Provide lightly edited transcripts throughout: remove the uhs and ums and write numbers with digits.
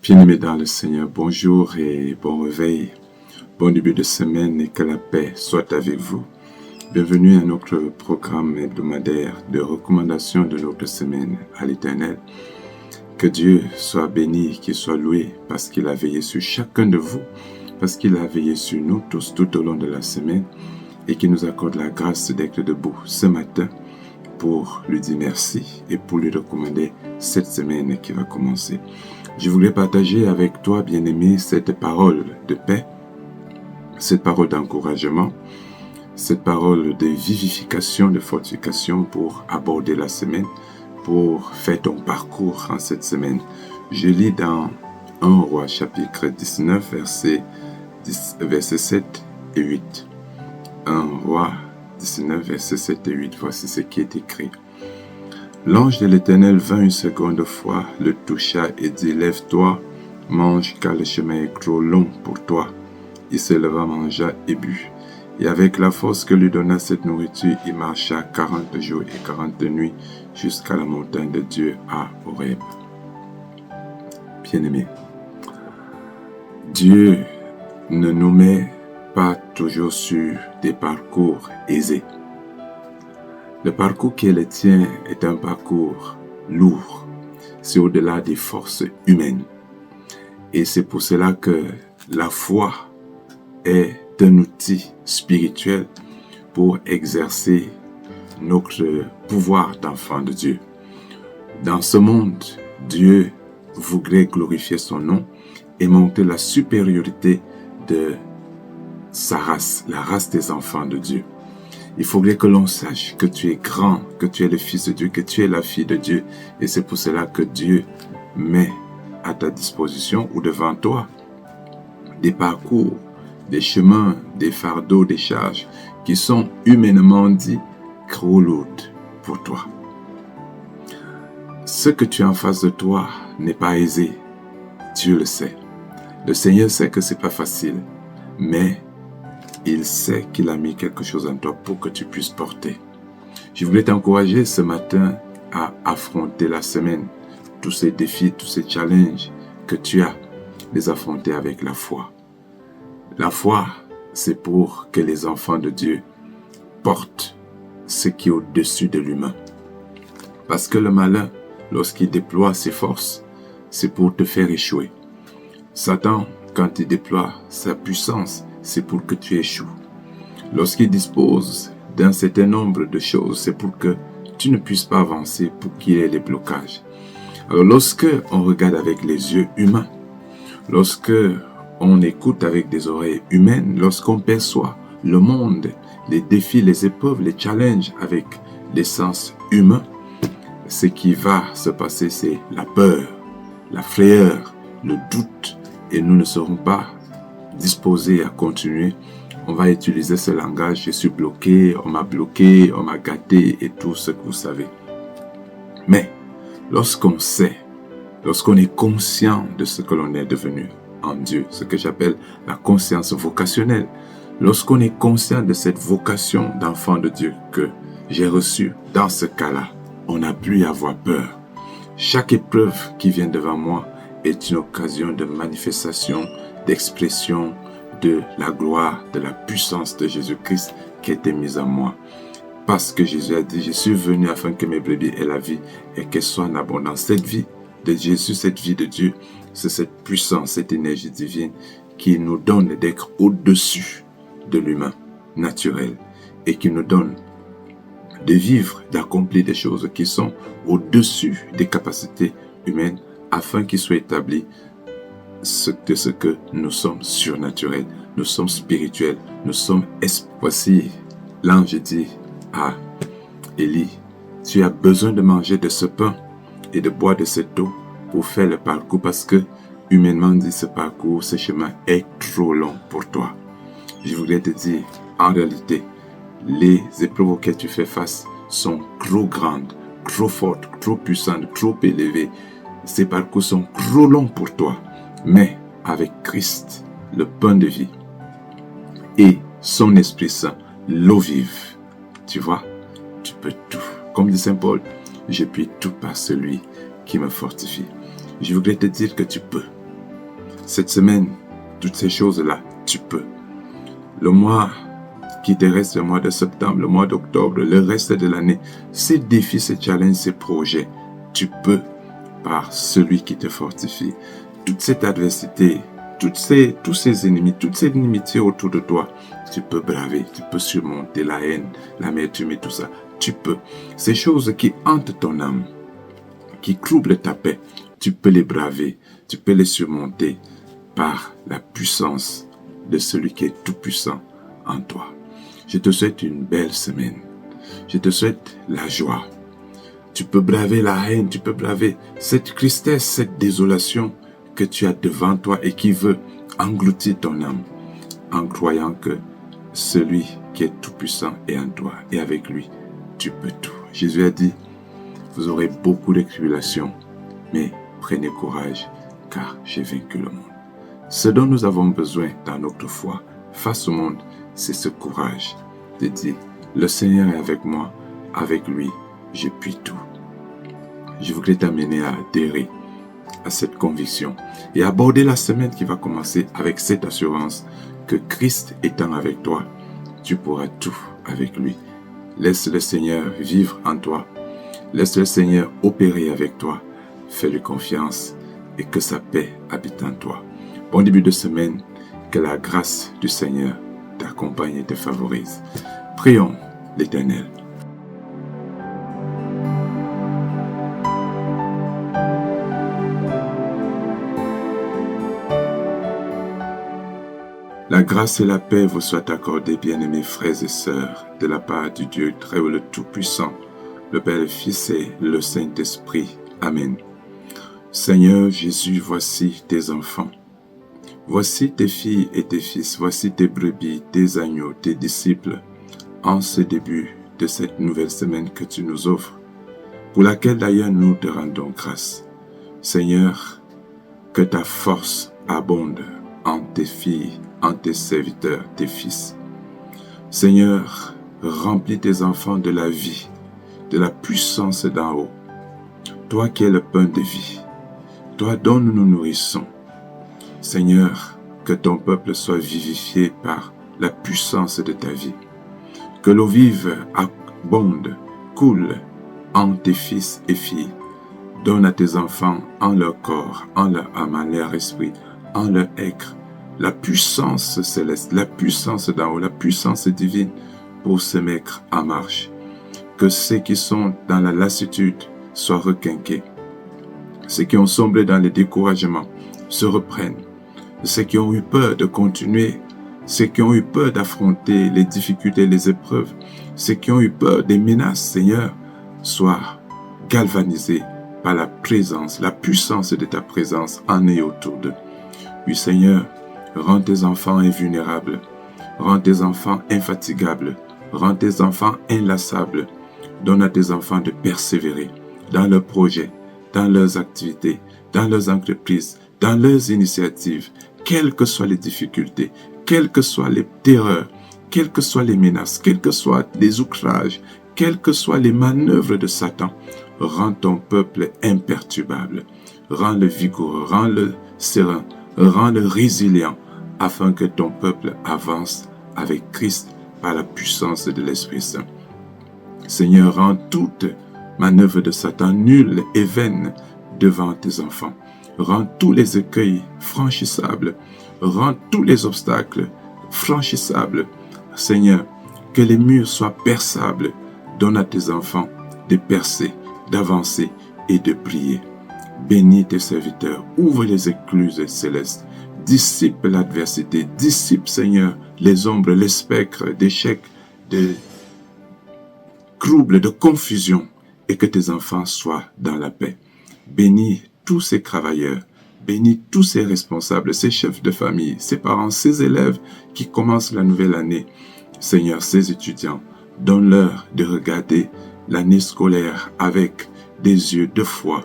Bien-aimés dans le Seigneur, bonjour et bon réveil, bon début de semaine et que la paix soit avec vous. Bienvenue à notre programme hebdomadaire de recommandation de notre semaine à l'Éternel. Que Dieu soit béni, qu'il soit loué parce qu'il a veillé sur chacun de vous, parce qu'il a veillé sur nous tous tout au long de la semaine et qu'il nous accorde la grâce d'être debout ce matin pour lui dire merci et pour lui recommander cette semaine qui va commencer. Je voulais partager avec toi, bien-aimé, cette parole de paix, cette parole d'encouragement, cette parole de vivification, de fortification pour aborder la semaine, pour faire ton parcours en cette semaine. Je lis dans 1 Roi chapitre 19, versets 7 et 8. 1 Roi 19, versets 7 et 8. Voici ce qui est écrit. L'ange de l'Éternel vint une seconde fois, le toucha et dit, « Lève-toi, mange, car le chemin est trop long pour toi. » Il se leva, mangea et but. Et avec la force que lui donna cette nourriture, il marcha 40 jours et 40 nuits jusqu'à la montagne de Dieu à Horeb. Bien-aimé, Dieu ne nous met pas toujours sur des parcours aisés. Le parcours qui est le tien est un parcours lourd. C'est au-delà des forces humaines. Et c'est pour cela que la foi est un outil spirituel pour exercer notre pouvoir d'enfant de Dieu. Dans ce monde, Dieu voudrait glorifier son nom et montrer la supériorité de sa race, la race des enfants de Dieu. Il faudrait que l'on sache que tu es grand, que tu es le Fils de Dieu, que tu es la fille de Dieu. Et c'est pour cela que Dieu met à ta disposition ou devant toi des parcours, des chemins, des fardeaux, des charges qui sont humainement dit trop lourdes pour toi. Ce que tu as en face de toi n'est pas aisé. Dieu le sait. Le Seigneur sait que c'est pas facile, mais il sait qu'il a mis quelque chose en toi pour que tu puisses porter. Je voulais t'encourager ce matin à affronter la semaine, tous ces défis, tous ces challenges que tu as, les affronter avec la foi. La foi, c'est pour que les enfants de Dieu portent ce qui est au-dessus de l'humain. Parce que le malin, lorsqu'il déploie ses forces, c'est pour te faire échouer. Satan, quand il déploie sa puissance, c'est pour que tu échoues. Lorsqu'il dispose d'un certain nombre de choses, c'est pour que tu ne puisses pas avancer, pour qu'il y ait les blocages. Alors lorsque on regarde avec les yeux humains, lorsque on écoute avec des oreilles humaines, lorsqu'on perçoit le monde, les défis, les épreuves, les challenges avec les sens humains, ce qui va se passer, c'est la peur, la frayeur, le doute, et nous ne serons pas disposés à continuer. On va utiliser ce langage, je suis bloqué, on m'a gâté et tout ce que vous savez. Mais lorsqu'on sait, lorsqu'on est conscient de ce que l'on est devenu en Dieu, ce que j'appelle la conscience vocationnelle, lorsqu'on est conscient de cette vocation d'enfant de Dieu que j'ai reçue, dans ce cas-là, on n'a plus à avoir peur. Chaque épreuve qui vient devant moi est une occasion de manifestation, d'expression de la gloire, de la puissance de Jésus-Christ qui a été mise en moi. Parce que Jésus a dit, je suis venu afin que mes brebis aient la vie et qu'elle soit en abondance. Cette vie de Jésus, cette vie de Dieu, c'est cette puissance, cette énergie divine qui nous donne d'être au-dessus de l'humain naturel et qui nous donne de vivre, d'accomplir des choses qui sont au-dessus des capacités humaines afin qu'il soit établi ce que nous sommes surnaturels, nous sommes spirituels, nous sommes esprits. Voici, l'ange dit à Élie, tu as besoin de manger de ce pain et de boire de cette eau pour faire le parcours parce que, humainement dit, ce parcours, ce chemin est trop long pour toi. Je voulais te dire, en réalité, les épreuves auxquelles tu fais face sont trop grandes, trop fortes, trop puissantes, trop élevées. Ces parcours sont trop longs pour toi. Mais avec Christ, le pain de vie, et son Esprit Saint, l'eau vive, tu vois, tu peux tout. Comme dit Saint Paul, je puis tout par celui qui me fortifie. Je voudrais te dire que tu peux. Cette semaine, toutes ces choses-là, tu peux. Le mois qui te reste, le mois de septembre, le mois d'octobre, le reste de l'année, ces défis, ces challenges, ces projets, tu peux par celui qui te fortifie. Toute cette adversité, tous ces ennemis, toutes ces inimitiés autour de toi, tu peux braver, tu peux surmonter la haine, l'amertume et tout ça. Tu peux. Ces choses qui hantent ton âme, qui troublent ta paix, tu peux les braver, tu peux les surmonter par la puissance de celui qui est tout puissant en toi. Je te souhaite une belle semaine. Je te souhaite la joie. Tu peux braver la haine, tu peux braver cette tristesse, cette désolation que tu as devant toi et qui veut engloutir ton âme en croyant que celui qui est tout puissant est en toi et avec lui, tu peux tout. Jésus a dit, vous aurez beaucoup de tribulations, mais prenez courage car j'ai vaincu le monde. Ce dont nous avons besoin dans notre foi face au monde, c'est ce courage de dire, le Seigneur est avec moi, avec lui, je puis tout. Je voudrais t'amener à adhérer à cette conviction et aborder la semaine qui va commencer avec cette assurance que Christ étant avec toi, tu pourras tout avec lui. Laisse le Seigneur vivre en toi. Laisse le Seigneur opérer avec toi. Fais-lui confiance et que sa paix habite en toi. Bon début de semaine, que la grâce du Seigneur t'accompagne et te favorise. Prions l'Éternel. La grâce et la paix vous soient accordées, bien-aimés frères et sœurs, de la part du Dieu très haut, le Tout-Puissant, le Père, le Fils et le Saint-Esprit. Amen. Seigneur Jésus, voici tes enfants. Voici tes filles et tes fils, voici tes brebis, tes agneaux, tes disciples, en ce début de cette nouvelle semaine que tu nous offres, pour laquelle d'ailleurs nous te rendons grâce. Seigneur, que ta force abonde en tes filles, en tes serviteurs, tes fils. Seigneur, remplis tes enfants de la vie, de la puissance d'en haut. Toi qui es le pain de vie, toi dont nous nous nourrissons. Seigneur, que ton peuple soit vivifié par la puissance de ta vie. Que l'eau vive abonde, coule en tes fils et filles. Donne à tes enfants en leur corps, en leur âme, en leur esprit, en leur être, la puissance céleste, la puissance d'en haut, la puissance divine pour se mettre en marche. Que ceux qui sont dans la lassitude soient requinqués. Ceux qui ont sombré dans le découragement se reprennent. Ceux qui ont eu peur de continuer, ceux qui ont eu peur d'affronter les difficultés, les épreuves, ceux qui ont eu peur des menaces, Seigneur, soient galvanisés par la présence, la puissance de ta présence en et autour d'eux. Oui, Seigneur, rends tes enfants invulnérables, rends tes enfants infatigables, rends tes enfants inlassables. Donne à tes enfants de persévérer dans leurs projets, dans leurs activités, dans leurs entreprises, dans leurs initiatives, quelles que soient les difficultés, quelles que soient les terreurs, quelles que soient les menaces, quels que soient les outrages, quelles que soient les manœuvres de Satan. Rends ton peuple imperturbable, rends-le vigoureux, rends-le serein, rends-le résilient, afin que ton peuple avance avec Christ par la puissance de l'Esprit Saint. Seigneur, rends toute manœuvre de Satan nulle et vaine devant tes enfants. Rends tous les écueils franchissables. Rends tous les obstacles franchissables. Seigneur, que les murs soient perçables. Donne à tes enfants de percer, d'avancer et de prier. Bénis tes serviteurs. Ouvre les écluses célestes. Dissipe l'adversité. Dissipe, Seigneur, les ombres, les spectres d'échecs, de troubles, de confusion, et que tes enfants soient dans la paix. Bénis tous ces travailleurs, bénis tous ces responsables, ces chefs de famille, ces parents, ces élèves qui commencent la nouvelle année. Seigneur, ces étudiants, donne-leur de regarder l'année scolaire avec des yeux de foi,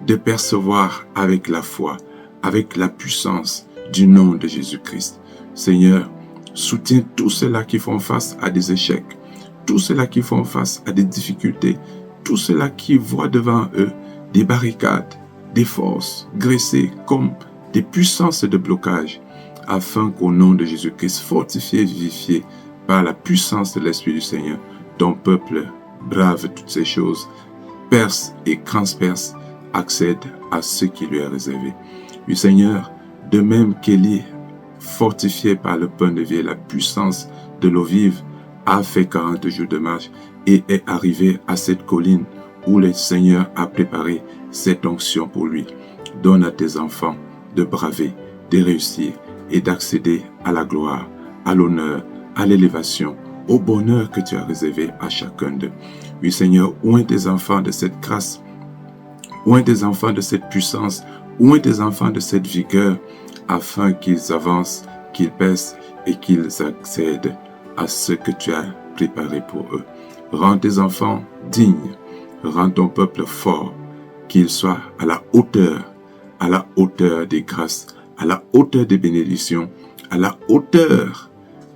de percevoir avec la foi, avec la puissance du nom de Jésus-Christ. Seigneur, soutiens tous ceux-là qui font face à des échecs, tous ceux-là qui font face à des difficultés, tous ceux-là qui voient devant eux des barricades, des forces graissées comme des puissances de blocage, afin qu'au nom de Jésus-Christ, fortifié et vivifié par la puissance de l'Esprit du Seigneur, ton peuple brave toutes ces choses, perce et transperce, accède à ce qui lui est réservé. Oui, Seigneur, de même qu'Élie, fortifié par le pain de vie et la puissance de l'eau vive, a fait 40 jours de marche et est arrivé à cette colline où le Seigneur a préparé cette onction pour lui. Donne à tes enfants de braver, de réussir et d'accéder à la gloire, à l'honneur, à l'élévation, au bonheur que tu as réservé à chacun d'eux. Oui, Seigneur, oint tes enfants de cette grâce, oint tes enfants de cette puissance, oint tes enfants de cette vigueur, afin qu'ils avancent, qu'ils percent et qu'ils accèdent à ce que tu as préparé pour eux. Rends tes enfants dignes, rends ton peuple fort, qu'il soit à la hauteur des grâces, à la hauteur des bénédictions, à la hauteur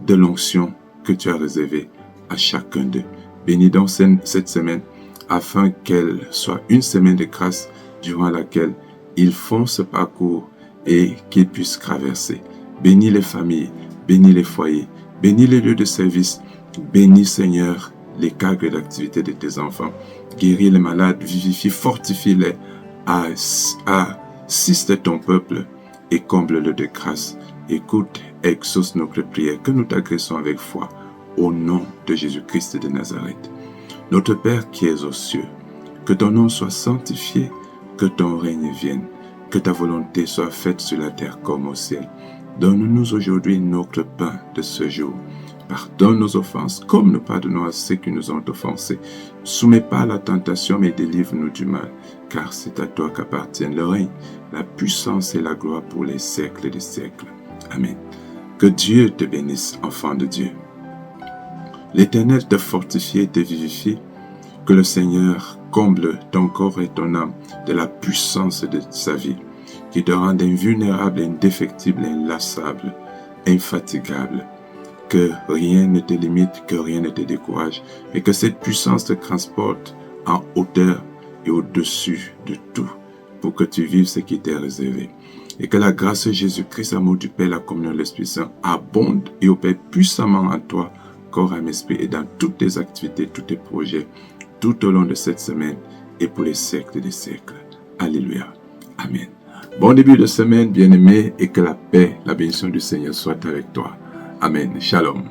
de l'onction que tu as réservée à chacun d'eux. Bénis donc cette semaine, afin qu'elle soit une semaine de grâce durant laquelle ils font ce parcours et qu'ils puissent traverser. Bénis les familles, bénis les foyers, bénis les lieux de service, bénis Seigneur les cadres d'activité de tes enfants. Guéris les malades, vivifie, fortifie-les, assiste ton peuple et comble-le de grâce. Écoute et exauce notre prière que nous t'agressons avec foi au nom de Jésus-Christ de Nazareth. Notre Père qui es aux cieux, que ton nom soit sanctifié, que ton règne vienne, que ta volonté soit faite sur la terre comme au ciel. Donne-nous aujourd'hui notre pain de ce jour. Pardonne nos offenses, comme nous pardonnons à ceux qui nous ont offensés. Ne soumets pas à la tentation, mais délivre-nous du mal, car c'est à toi qu'appartiennent le règne, la puissance et la gloire pour les siècles des siècles. Amen. Que Dieu te bénisse, enfant de Dieu. L'Éternel te fortifie et te vivifie. Que le Seigneur comble ton corps et ton âme de la puissance de sa vie, qui te rende invulnérable, indéfectible, inlassable, infatigable. Que rien ne te limite, que rien ne te décourage, et que cette puissance te transporte en hauteur et au-dessus de tout, pour que tu vives ce qui t'est réservé. Et que la grâce de Jésus-Christ, l'amour du Père, la communion de l'Esprit Saint abonde et opère puissamment en toi, corps, âme, esprit, et dans toutes tes activités, tous tes projets, tout au long de cette semaine et pour les siècles des siècles. Alléluia. Amen. Bon début de semaine, bien-aimé, et que la paix, la bénédiction du Seigneur soit avec toi. Amen. Shalom.